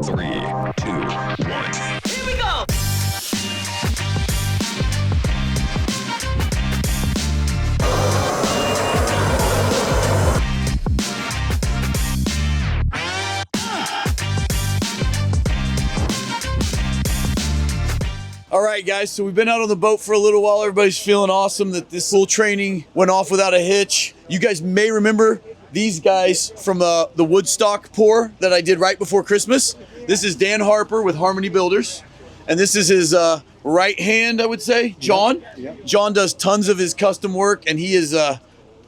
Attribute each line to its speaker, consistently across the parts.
Speaker 1: 3, 2, 1.
Speaker 2: Here we go!
Speaker 3: All right, guys, so we've been out on the boat for a little while. Everybody's feeling awesome that this little training went off without a hitch. You guys may remember these guys from the Woodstock pour that I did right before Christmas. This is Dan Harper with Harmony Builders, and this is his right hand, I would say, John.
Speaker 4: Yep.
Speaker 3: John does tons of his custom work, and he is a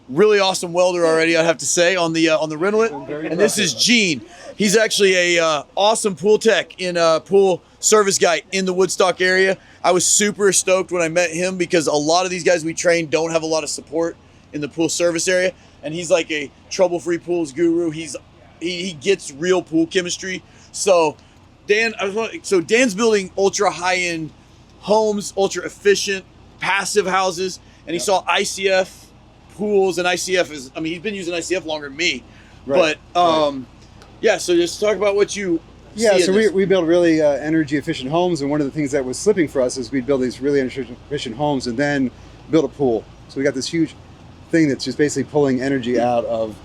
Speaker 3: really awesome welder already, I have to say, on the Renolit. And this is Gene. He's actually a awesome pool tech in pool service guy in the Woodstock area. I was super stoked when I met him because a lot of these guys we train don't have a lot of support in the pool service area, and he's like a trouble-free pools guru. He gets real pool chemistry. So Dan's building ultra high-end homes, ultra efficient, passive houses, and he saw ICF pools, and ICF is, I mean, he's been using ICF longer than me.
Speaker 4: Right.
Speaker 3: But yeah, so just talk about what you
Speaker 4: Yeah,
Speaker 3: see
Speaker 4: so
Speaker 3: in this.
Speaker 4: we build really energy efficient homes, and one of the things that was slipping for us is we'd build these really energy efficient homes and then build a pool. So we got this huge thing that's just basically pulling energy out of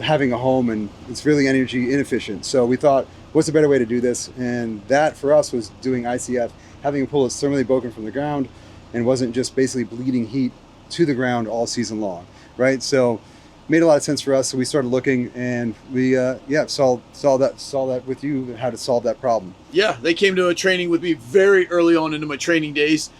Speaker 4: having a home, and it's really energy inefficient. So we thought, what's a better way to do this? And that for us was doing ICF, having a pool that's thermally broken from the ground and wasn't just basically bleeding heat to the ground all season long, right? So made a lot of sense for us, so we started looking, and we saw that with you, how to solve that problem.
Speaker 3: Yeah, they came to a training with me very early on into my training days.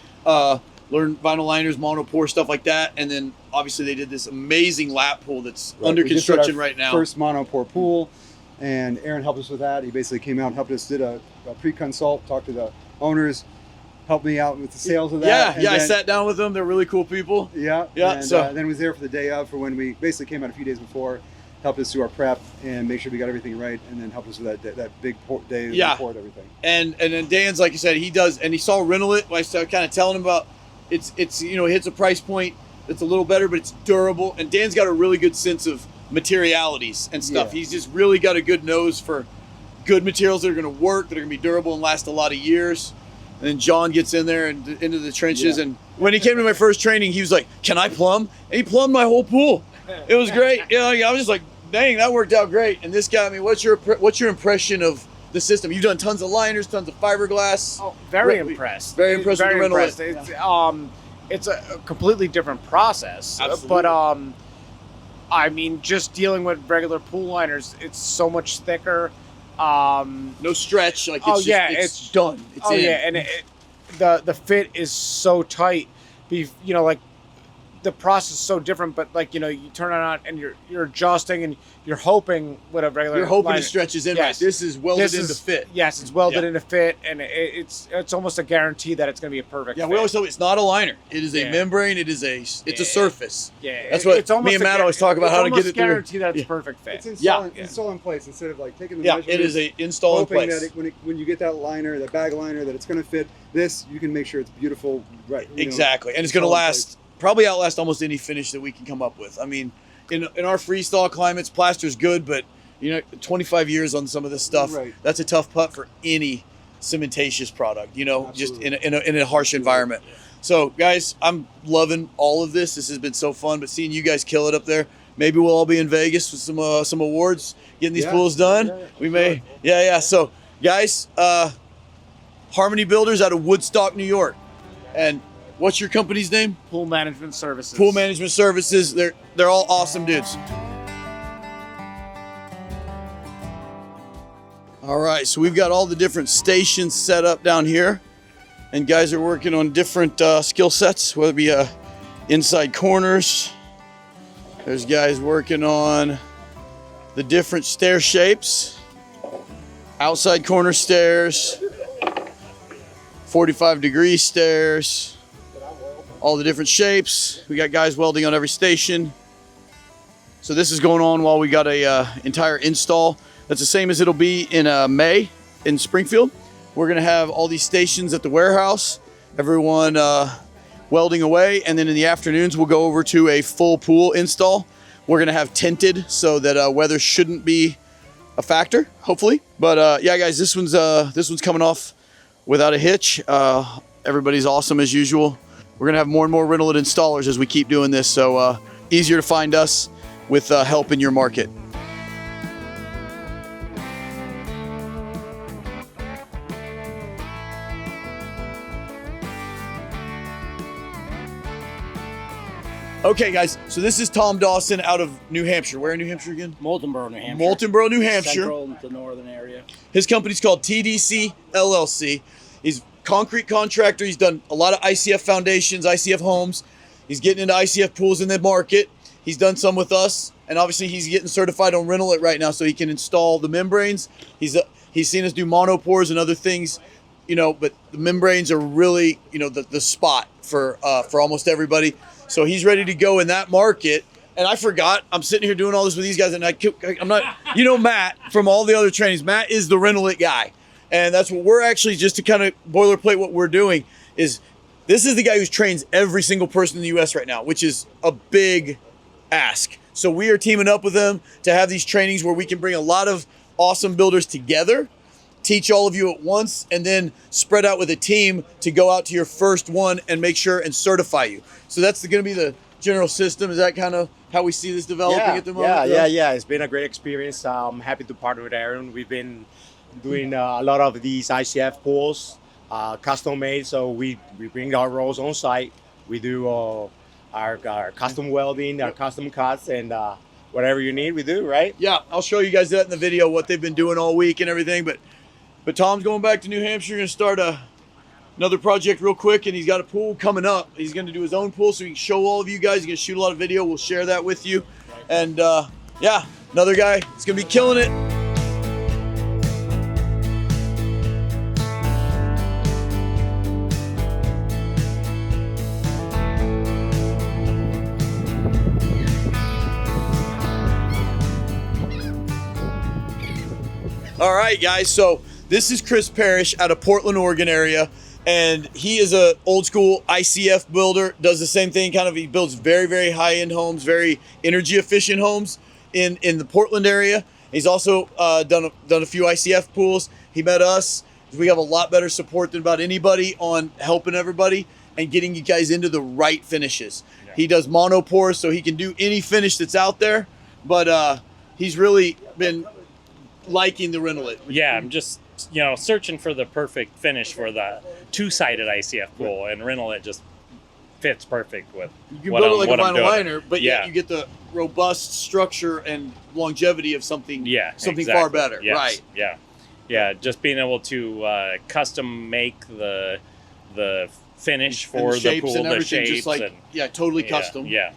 Speaker 3: Learned vinyl liners, monopore, stuff like that, and then obviously they did this amazing lap pool that's under
Speaker 4: We just did
Speaker 3: construction
Speaker 4: our
Speaker 3: right now.
Speaker 4: First monopore pool, and Aaron helped us with that. He basically came out and helped us, did a pre-consult, talked to the owners, helped me out with the sales of that.
Speaker 3: Yeah, I sat down with them. They're really cool people.
Speaker 4: Yeah.
Speaker 3: And
Speaker 4: then was there for the day of, for when we basically came out a few days before, helped us do our prep and make sure we got everything right, and then helped us with that big day before everything.
Speaker 3: And then Dan's, like you said, he does, and he saw Renolit. I started kind of telling him about it's it hits a price point that's a little better, but it's durable. And Dan's got a really good sense of materialities and stuff.
Speaker 4: Yeah.
Speaker 3: He's just really got a good nose for good materials that are going to work, that are going to be durable and last a lot of years. And then John gets in there and into the trenches.
Speaker 4: Yeah.
Speaker 3: And when he came to my first training, he was like, "Can I plumb?" And he plumbed my whole pool. It was great. I was just like, "Dang, that worked out great." And this guy, I mean, what's your impression of the system? You've done tons of liners, tons of fiberglass.
Speaker 5: Oh, very impressed.
Speaker 3: Very impressed with the
Speaker 5: impressed.
Speaker 3: Renolit.
Speaker 5: It's a completely different process.
Speaker 3: Absolutely.
Speaker 5: But I mean, just dealing with regular pool liners, it's so much thicker.
Speaker 3: No stretch. Like it's done. It's in.
Speaker 5: Yeah, and the fit is so tight. Like the process is so different, but like you turn it on and you're adjusting and you're hoping with a regular.
Speaker 3: You're hoping
Speaker 5: liner,
Speaker 3: it stretches in.
Speaker 5: yes.
Speaker 3: Right. This is welded into fit.
Speaker 5: Yes, it's welded into fit, and it's almost a guarantee that it's going to be a perfect.
Speaker 3: Yeah,
Speaker 5: fit.
Speaker 3: we always tell you it's not a liner. It is a
Speaker 5: Yeah.
Speaker 3: membrane. It's a surface.
Speaker 5: Yeah,
Speaker 3: That's what
Speaker 5: it's almost
Speaker 3: me and Matt always talk about, how to get it through.
Speaker 5: Guarantee that it's perfect fit.
Speaker 4: It's install
Speaker 3: Yeah.
Speaker 4: in place instead of like taking the
Speaker 3: Yeah,
Speaker 4: measurements.
Speaker 3: it is a install in
Speaker 4: hoping
Speaker 3: place.
Speaker 4: that when you get that liner, that bag liner, that it's going to fit this, you can make sure it's beautiful, right?
Speaker 3: Exactly, and it's going to
Speaker 4: install in
Speaker 3: last, probably outlast almost any finish that we can come up with. I mean, in our freestyle climates, plaster's good, but 25 years on some of this stuff,
Speaker 4: Right.
Speaker 3: that's a tough putt for any cementatious product. Just
Speaker 4: Absolutely.
Speaker 3: in a harsh environment. So, guys, I'm loving all of this. This has been so fun. But seeing you guys kill it up there, maybe we'll all be in Vegas with some awards, getting these
Speaker 4: Yeah.
Speaker 3: pools done.
Speaker 4: Yeah,
Speaker 3: We may, yeah. So, guys, Harmony Builders out of Woodstock, New York, and what's your company's name?
Speaker 5: Pool management services.
Speaker 3: Pool Management Services. They're all awesome dudes. All right, so we've got all the different stations set up down here, and guys are working on different skill sets, whether it be inside corners. There's guys working on the different stair shapes, outside corner stairs, 45-degree stairs, all the different shapes. We got guys welding on every station. So this is going on while we got a entire install. That's the same as it'll be in May in Springfield. We're gonna have all these stations at the warehouse, everyone welding away, and then in the afternoons we'll go over to a full pool install. We're gonna have tented so that weather shouldn't be a factor, hopefully. But yeah, guys, this one's coming off without a hitch. Everybody's awesome as usual. We're gonna have more and more Renolit installers as we keep doing this, so easier to find us with help in your market. Okay, guys, so this is Tom Dawson out of New Hampshire. Where in New Hampshire again?
Speaker 2: Moultonboro, New Hampshire.
Speaker 3: Moultonboro, New Hampshire.
Speaker 2: Central to northern area.
Speaker 3: His company's called TDC LLC. He's a concrete contractor. He's done a lot of ICF foundations, ICF homes. He's getting into ICF pools in the market. He's done some with us, and obviously he's getting certified on Renolit right now so he can install the membranes. He's seen us do monopores and other things, but the membranes are really, the spot for almost everybody. So he's ready to go in that market. And I forgot, I'm sitting here doing all this with these guys, and I'm not, Matt from all the other trainings. Matt is the Renolit guy. And that's what we're actually, just to kind of boilerplate what we're doing, is this is the guy who trains every single person in the US right now, which is a big ask. So we are teaming up with them to have these trainings where we can bring a lot of awesome builders together, teach all of you at once, and then spread out with a team to go out to your first one and make sure and certify you. So that's going to be the general system. Is that kind of how we see this developing at the moment?
Speaker 5: Yeah. It's been a great experience. I'm happy to partner with Aaron. We've been doing a lot of these ICF pools, custom made. So we bring our rolls on site. We do our custom welding, our custom cuts, and whatever you need, we do, right?
Speaker 3: Yeah, I'll show you guys that in the video, what they've been doing all week and everything. But Tom's going back to New Hampshire, going to start another project real quick, and he's got a pool coming up. He's going to do his own pool so he can show all of you guys. He's going to shoot a lot of video. We'll share that with you. And yeah, another guy. He's going to be killing it. All right, guys, so this is Chris Parrish out of Portland, Oregon area, and he is a old school ICF builder, does the same thing, he builds very, very high-end homes, very energy efficient homes in the Portland area. He's also done a few ICF pools. He met us. We have a lot better support than about anybody on helping everybody and getting you guys into the right finishes. Yeah. He does monopores, so he can do any finish that's out there, but he's really been liking the Renolit.
Speaker 6: Yeah, I'm just searching for the perfect finish for the two-sided ICF pool, and Renolit just fits perfect with
Speaker 3: you can build it like a vinyl liner, but
Speaker 6: yeah,
Speaker 3: you get the robust structure and longevity of something
Speaker 6: exactly.
Speaker 3: far better.
Speaker 6: Yes.
Speaker 3: Right.
Speaker 6: Yeah, just being able to custom make the finish for the pool,
Speaker 3: and
Speaker 6: the shapes,
Speaker 3: just like totally custom.
Speaker 6: Yeah.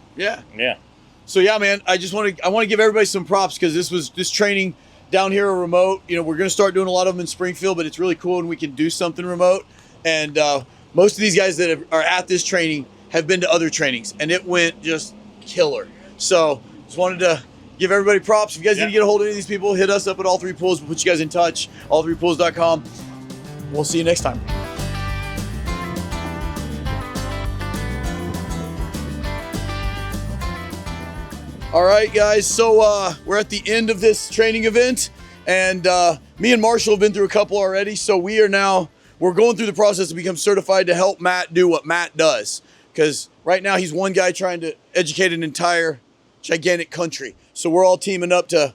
Speaker 3: So yeah, man, I want to give everybody some props, because this training down here are remote. We're going to start doing a lot of them in Springfield, but it's really cool when we can do something remote. And most of these guys that are at this training have been to other trainings, and it went just killer. So just wanted to give everybody props. If you guys need to get a hold of any of these people, hit us up at All Three Pools. We'll put you guys in touch, all3pools.com. We'll see you next time. All right, guys, so we're at the end of this training event, and me and Marshall have been through a couple already, so we're going through the process to become certified to help Matt do what Matt does, because right now he's one guy trying to educate an entire gigantic country. So we're all teaming up to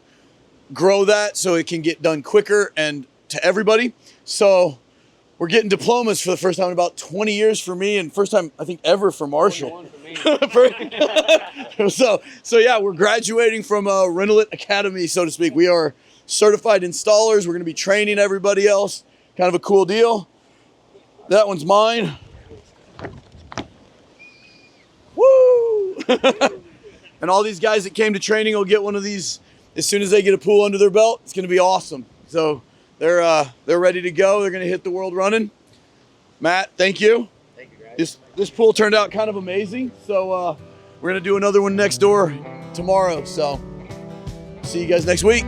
Speaker 3: grow that so it can get done quicker and to everybody. So we're getting diplomas for the first time in about 20 years for me, and first time I think ever for Marshall. So yeah, we're graduating from Renolit Academy, so to speak. We are certified installers. We're going to be training everybody else. Kind of a cool deal. That one's mine. Woo! And all these guys that came to training will get one of these as soon as they get a pool under their belt. It's going to be awesome. So they're ready to go. They're going to hit the world running. Matt, thank you.
Speaker 2: Thank you, guys.
Speaker 3: This pool turned out kind of amazing. So we're going to do another one next door tomorrow. So see you guys next week.